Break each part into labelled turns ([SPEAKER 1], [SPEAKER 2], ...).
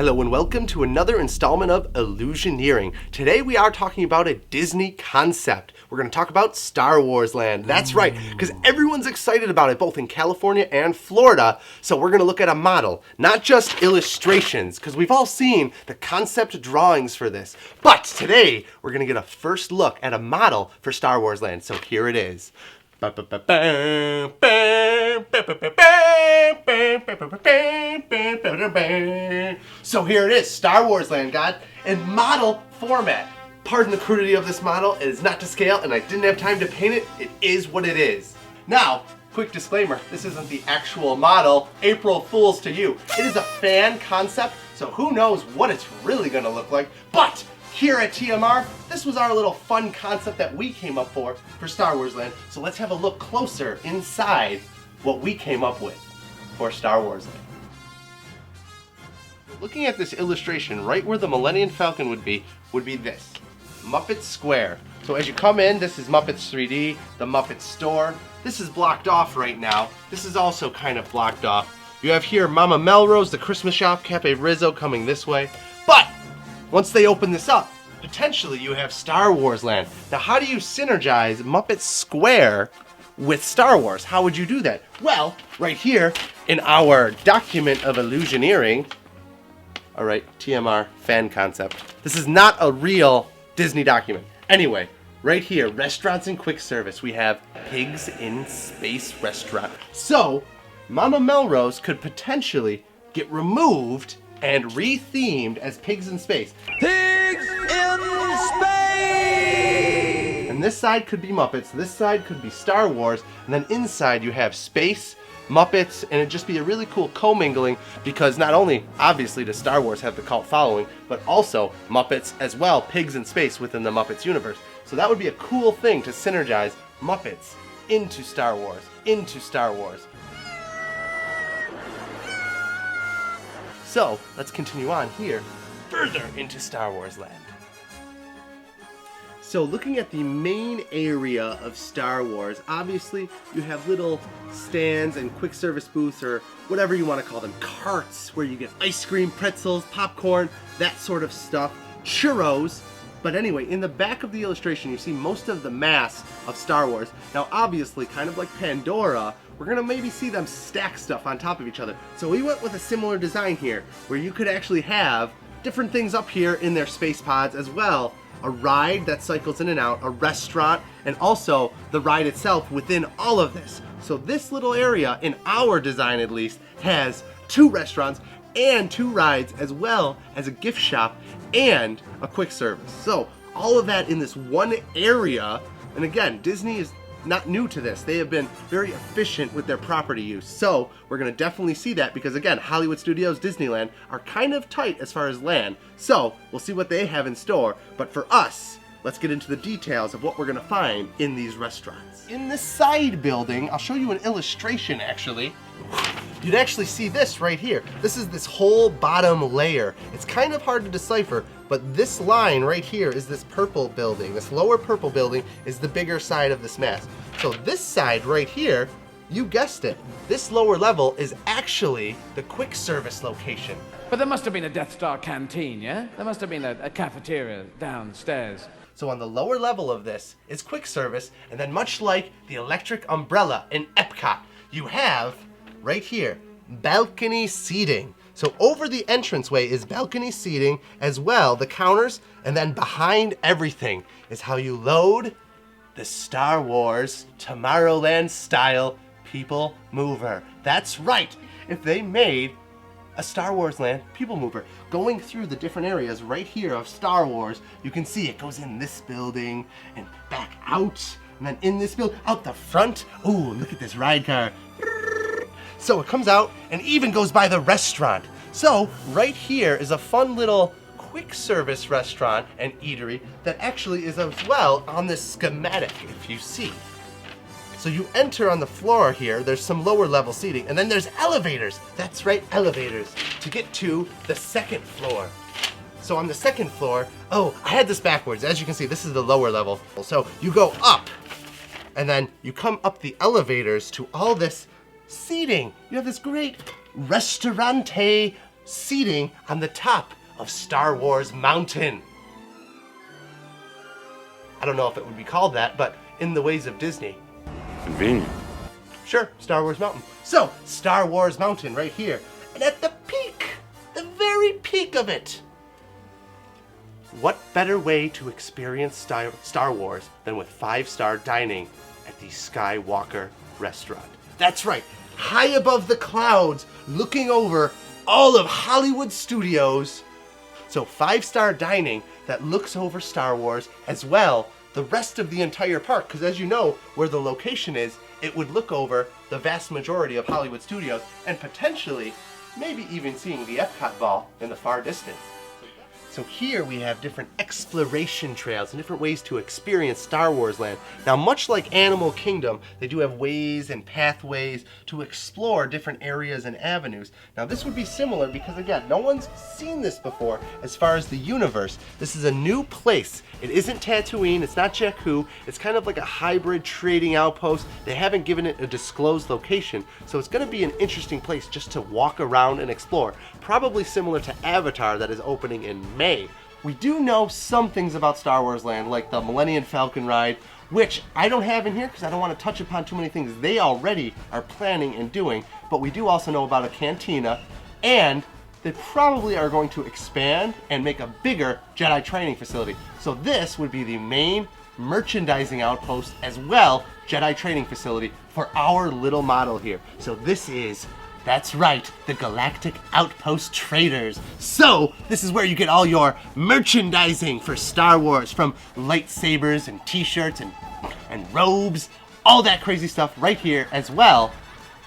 [SPEAKER 1] Hello and welcome to another installment of Illusioneering. Today we are talking about a Disney concept. We're going to talk about Star Wars Land. That's right, because everyone's excited about it, both in California and Florida. So we're going to look at a model, not just illustrations, because we've all seen the concept drawings for this. But today we're going to get a first look at a model for Star Wars Land. So here it is. So here it is, Star Wars Land, God, in model format. Pardon the crudity of this model, it is not to scale and I didn't have time to paint it. It is what it is. Now, quick disclaimer, this isn't the actual model. April Fools to you. It is a fan concept, so who knows what it's really gonna look like. But here at TMR, this was our little fun concept that we came up for Star Wars Land. So let's have a look closer inside what we came up with for Star Wars Land. Looking at this illustration, right where the Millennium Falcon would be this, Muppets Square. So as you come in, this is Muppets 3D, the Muppets store. This is blocked off right now. This is also kind of blocked off. You have here Mama Melrose, the Christmas shop, Cafe Rizzo coming this way. But once they open this up, potentially you have Star Wars Land. Now how do you synergize Muppets Square with Star Wars? How would you do that? Well, right here in our document of Illusioneering, all right, TMR fan concept. This is not a real Disney document. Anyway, right here, restaurants and quick service, we have Pigs in Space Restaurant. So, Mama Melrose could potentially get removed and re-themed as Pigs in Space.
[SPEAKER 2] Pigs in Space!
[SPEAKER 1] And this side could be Muppets, this side could be Star Wars, and then inside you have Space, Muppets, and it'd just be a really cool commingling because not only, obviously, does Star Wars have the cult following, but also Muppets as well, Pigs in Space within the Muppets universe. So that would be a cool thing to synergize Muppets into Star Wars, So, let's continue on here, further into Star Wars Land. So looking at the main area of Star Wars, obviously you have little stands and quick service booths or whatever you want to call them, carts where you get ice cream, pretzels, popcorn, that sort of stuff, churros. But anyway, in the back of the illustration you see most of the mass of Star Wars. Now obviously, kind of like Pandora, we're gonna maybe see them stack stuff on top of each other. So we went with a similar design here, where you could actually have different things up here in their space pods as well. A ride that cycles in and out, a restaurant, and also the ride itself within all of this. So this little area, in our design at least, has 2 restaurants and 2 rides, as well as a gift shop and a quick service. So all of that in this one area. And again, Disney is not new to this. They have been very efficient with their property use. So we're going to definitely see that because again, Hollywood Studios, Disneyland are kind of tight as far as land. So we'll see what they have in store. But for us, let's get into the details of what we're going to find in these restaurants. In the side building, I'll show you an illustration actually. You'd actually see this right here. This is this whole bottom layer. It's kind of hard to decipher, but this line right here is this purple building. This lower purple building is the bigger side of this mass. So this side right here, you guessed it, this lower level is actually the quick service location.
[SPEAKER 2] But there must have been a Death Star canteen, yeah? There must have been a cafeteria downstairs.
[SPEAKER 1] So on the lower level of this is quick service, and then much like the electric umbrella in Epcot, you have right here, balcony seating. So over the entranceway is balcony seating as well, the counters, and then behind everything is how you load the Star Wars Tomorrowland style people mover. That's right, if they made a Star Wars Land people mover. Going through the different areas right here of Star Wars, you can see it goes in this building and back out, and then in this building, out the front. Ooh, look at this ride car. So it comes out and even goes by the restaurant. So right here is a fun little quick service restaurant and eatery that actually is as well on this schematic, if you see. So you enter on the floor here, there's some lower level seating, and then there's elevators. That's right, elevators, to get to the second floor. So on the second floor, oh, I had this backwards. As you can see, this is the lower level. So you go up, and then you come up the elevators to all this seating. You have this great restaurante seating on the top of Star Wars Mountain. I don't know if it would be called that, but in the ways of Disney.
[SPEAKER 3] Convenient.
[SPEAKER 1] Sure, Star Wars Mountain. So, Star Wars Mountain right here. And at the peak, the very peak of it, what better way to experience Star Wars than with 5-star dining at the Skywalker restaurant? That's right, high above the clouds, looking over all of Hollywood studios. So 5-star dining that looks over Star Wars as well the rest of the entire park, because as you know, where the location is, it would look over the vast majority of Hollywood studios and potentially maybe even seeing the Epcot ball in the far distance. So here we have different exploration trails and different ways to experience Star Wars Land. Now, much like Animal Kingdom, they do have ways and pathways to explore different areas and avenues. Now, this would be similar because, again, no one's seen this before as far as the universe. This is a new place. It isn't Tatooine, it's not Jakku, it's kind of like a hybrid trading outpost. They haven't given it a disclosed location, so it's going to be an interesting place just to walk around and explore. Probably similar to Avatar that is opening in May. We do know some things about Star Wars Land, like the Millennium Falcon ride, which I don't have in here because I don't want to touch upon too many things they already are planning and doing, but we do also know about a cantina, and they probably are going to expand and make a bigger Jedi training facility. So this would be the main merchandising outpost as well, Jedi training facility for our little model here. So this is, that's right, the Galactic Outpost Traders. So this is where you get all your merchandising for Star Wars, from lightsabers and t-shirts and robes, all that crazy stuff right here as well.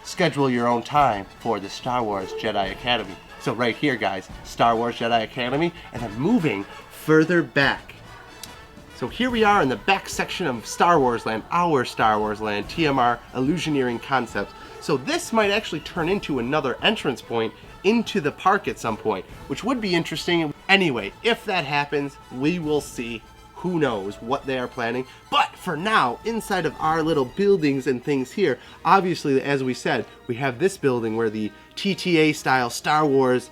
[SPEAKER 1] Schedule your own time for the Star Wars Jedi Academy. So right here, guys, Star Wars Jedi Academy, and then moving further back. So here we are in the back section of Star Wars Land, our Star Wars Land, TMR Illusioneering Concepts. So this might actually turn into another entrance point into the park at some point, which would be interesting. Anyway, if that happens, we will see. Who knows what they are planning. But for now, inside of our little buildings and things here, obviously, as we said, we have this building where the TTA style Star Wars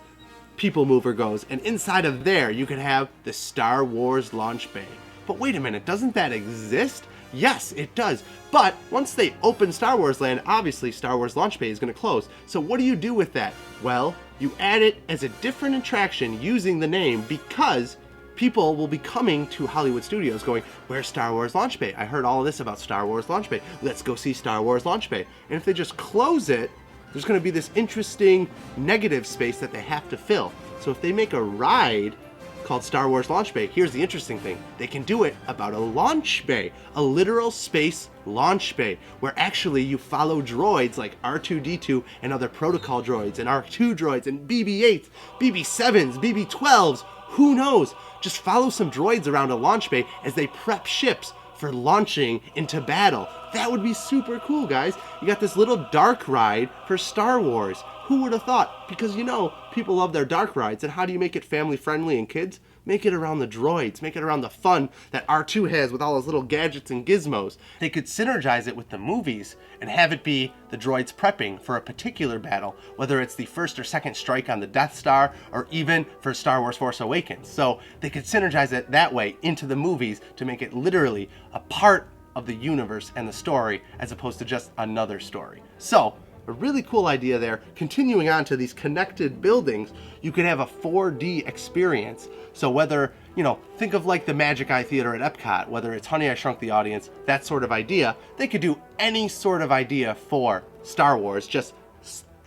[SPEAKER 1] people mover goes. And inside of there, you can have the Star Wars launch bay. But wait a minute, doesn't that exist? Yes, it does. But once they open Star Wars Land, obviously Star Wars Launch Bay is going to close. So what do you do with that? Well, you add it as a different attraction using the name, because people will be coming to Hollywood Studios going, where's Star Wars Launch Bay? I heard all of this about Star Wars Launch Bay. Let's go see Star Wars Launch Bay. And if they just close it, there's going to be this interesting negative space that they have to fill. So if they make a ride called Star Wars Launch Bay, here's the interesting thing. They can do it about a launch bay, a literal space launch bay, where actually you follow droids like R2-D2 and other protocol droids, and R2 droids, and BB-8s, BB-7s, BB-12s, who knows? Just follow some droids around a launch bay as they prep ships for launching into battle. That would be super cool, guys. You got this little dark ride for Star Wars. Who would have thought? Because you know, people love their dark rides, and how do you make it family friendly and kids? Make it around the droids, make it around the fun that R2 has with all his little gadgets and gizmos. They could synergize it with the movies and have it be the droids prepping for a particular battle, whether it's the first or second strike on the Death Star, or even for Star Wars Force Awakens. So they could synergize it that way into the movies to make it literally a part of the universe and the story, as opposed to just another story. So a really cool idea there. Continuing on to these connected buildings, you could have a 4D experience. So whether, you know, think of like the Magic Eye Theater at Epcot, whether it's Honey, I Shrunk the Audience, that sort of idea, they could do any sort of idea for Star Wars, just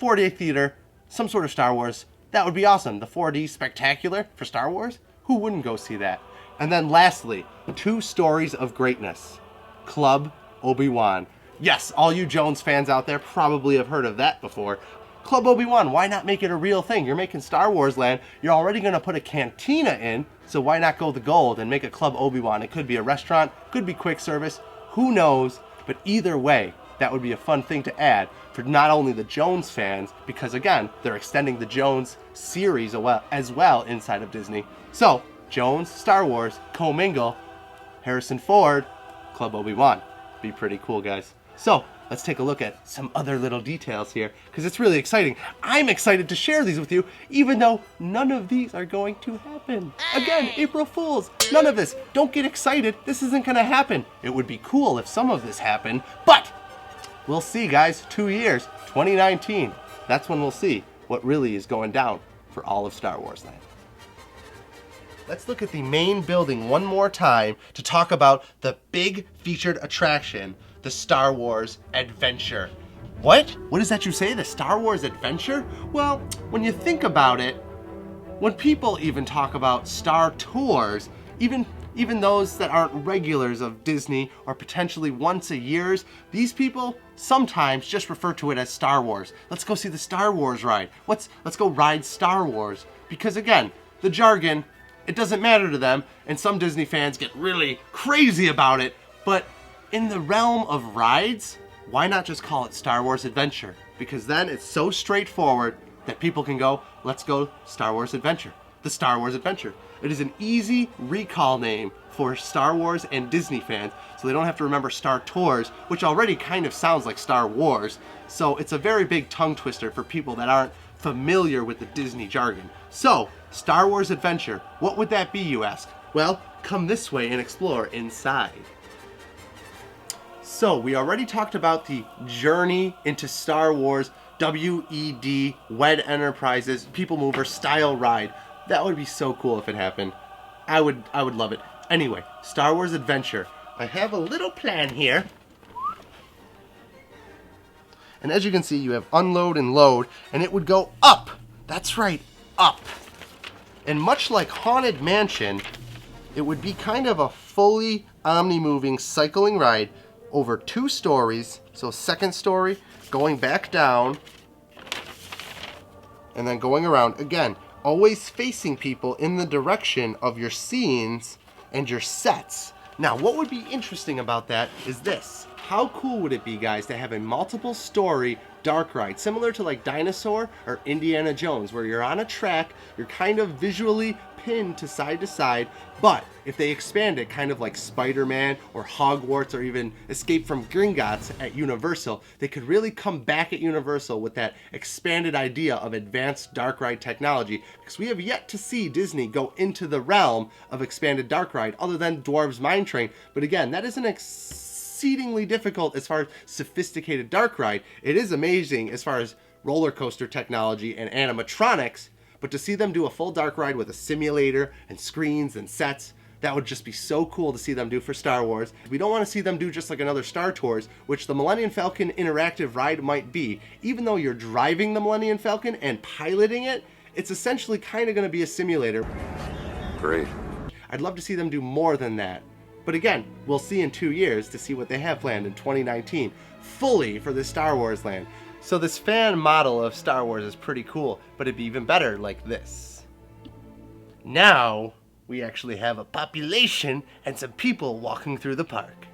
[SPEAKER 1] 4D theater, some sort of Star Wars. That would be awesome. The 4D spectacular for Star Wars? Who wouldn't go see that? And then lastly, 2 stories of greatness. Club Obi-Wan. Yes, all you Jones fans out there probably have heard of that before. Club Obi-Wan, why not make it a real thing? You're making Star Wars Land, you're already going to put a cantina in, so why not go the gold and make a Club Obi-Wan? It could be a restaurant, could be quick service, who knows? But either way, that would be a fun thing to add for not only the Jones fans, because again, they're extending the Jones series as well inside of Disney. So, Jones, Star Wars, commingle, Harrison Ford, Club Obi-Wan. Be pretty cool, guys. So, let's take a look at some other little details here, because it's really exciting. I'm excited to share these with you, even though none of these are going to happen. Again, April Fools, none of this. Don't get excited. This isn't going to happen. It would be cool if some of this happened, but we'll see, guys. 2 years, 2019. That's when we'll see what really is going down for all of Star Wars Land. Let's look at the main building one more time to talk about the big featured attraction, the Star Wars Adventure. What? What is that you say? The Star Wars Adventure? Well, when you think about it, when people even talk about Star Tours, even those that aren't regulars of Disney or potentially once a years, these people sometimes just refer to it as Star Wars. Let's go see the Star Wars ride. Let's go ride Star Wars. Because again, the jargon, it doesn't matter to them, and some Disney fans get really crazy about it, but in the realm of rides, why not just call it Star Wars Adventure? Because then it's so straightforward that people can go, let's go Star Wars Adventure. The Star Wars Adventure. It is an easy recall name for Star Wars and Disney fans, so they don't have to remember Star Tours, which already kind of sounds like Star Wars. So it's a very big tongue twister for people that aren't familiar with the Disney jargon. So, Star Wars Adventure, what would that be, you ask? Well, come this way and explore inside. So, we already talked about the Journey into Star Wars WED, WED Enterprises, People Mover style ride. That would be so cool if it happened. I would love it. Anyway, Star Wars Adventure. I have a little plan here. And as you can see, you have unload and load, and it would go up. That's right, up. And much like Haunted Mansion, it would be kind of a fully omni-moving cycling ride over 2 stories. So second story, going back down, and then going around. Again, always facing people in the direction of your scenes and your sets. Now, what would be interesting about that is this. How cool would it be, guys, to have a multiple story dark ride, similar to like Dinosaur or Indiana Jones, where you're on a track, you're kind of visually pinned to side, but if they expand it, kind of like Spider-Man or Hogwarts or even Escape from Gringotts at Universal, they could really come back at Universal with that expanded idea of advanced dark ride technology, because we have yet to see Disney go into the realm of expanded dark ride other than Dwarves Mine Train. But again, that is an exceedingly difficult as far as sophisticated dark ride. It is amazing as far as roller coaster technology and animatronics, but to see them do a full dark ride with a simulator and screens and sets, that would just be so cool to see them do for Star Wars. We don't want to see them do just like another Star Tours, which the Millennium Falcon interactive ride might be. Even though you're driving the Millennium Falcon and piloting it, it's essentially kind of going to be a simulator.
[SPEAKER 3] Great.
[SPEAKER 1] I'd love to see them do more than that. But again, we'll see in 2 years to see what they have planned in 2019, fully for this Star Wars land. So this fan model of Star Wars is pretty cool, but it'd be even better like this. Now, we actually have a population and some people walking through the park.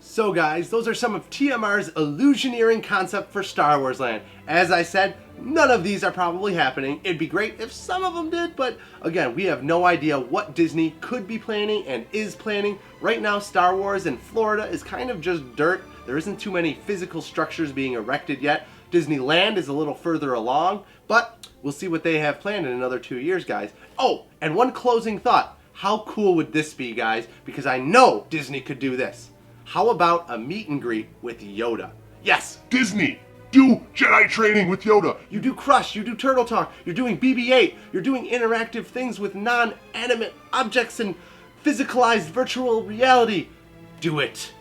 [SPEAKER 1] So guys, those are some of TMR's Illusioneering concept for Star Wars Land. As I said, none of these are probably happening. It'd be great if some of them did, but again, we have no idea what Disney could be planning and is planning. Right now, Star Wars in Florida is kind of just dirt. There isn't too many physical structures being erected yet. Disneyland is a little further along, but we'll see what they have planned in another 2 years, guys. Oh, and one closing thought. How cool would this be, guys? Because I know Disney could do this. How about a meet and greet with Yoda? Yes,
[SPEAKER 3] Disney, do Jedi training with Yoda.
[SPEAKER 1] you do Crush, you do Turtle Talk, you're doing BB-8, you're doing interactive things with non-animate objects and physicalized virtual reality. Do it.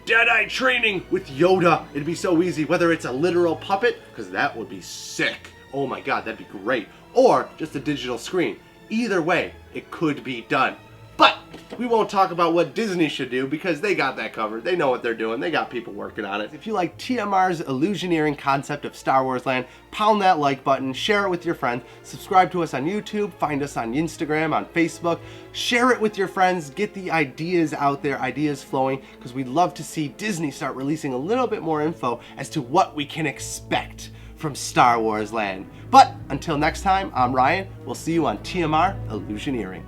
[SPEAKER 1] Jedi training with Yoda. It'd be so easy, whether it's a literal puppet, because that would be sick. Oh my god, that'd be great. Or just a digital screen. Either way, it could be done. But we won't talk about what Disney should do because they got that covered. They know what they're doing. They got people working on it. If you like TMR's Illusioneering concept of Star Wars Land, pound that like button, share it with your friends, subscribe to us on YouTube, find us on Instagram, on Facebook, share it with your friends, get the ideas out there, ideas flowing, because we'd love to see Disney start releasing a little bit more info as to what we can expect from Star Wars Land. But until next time, I'm Ryan. We'll see you on TMR Illusioneering.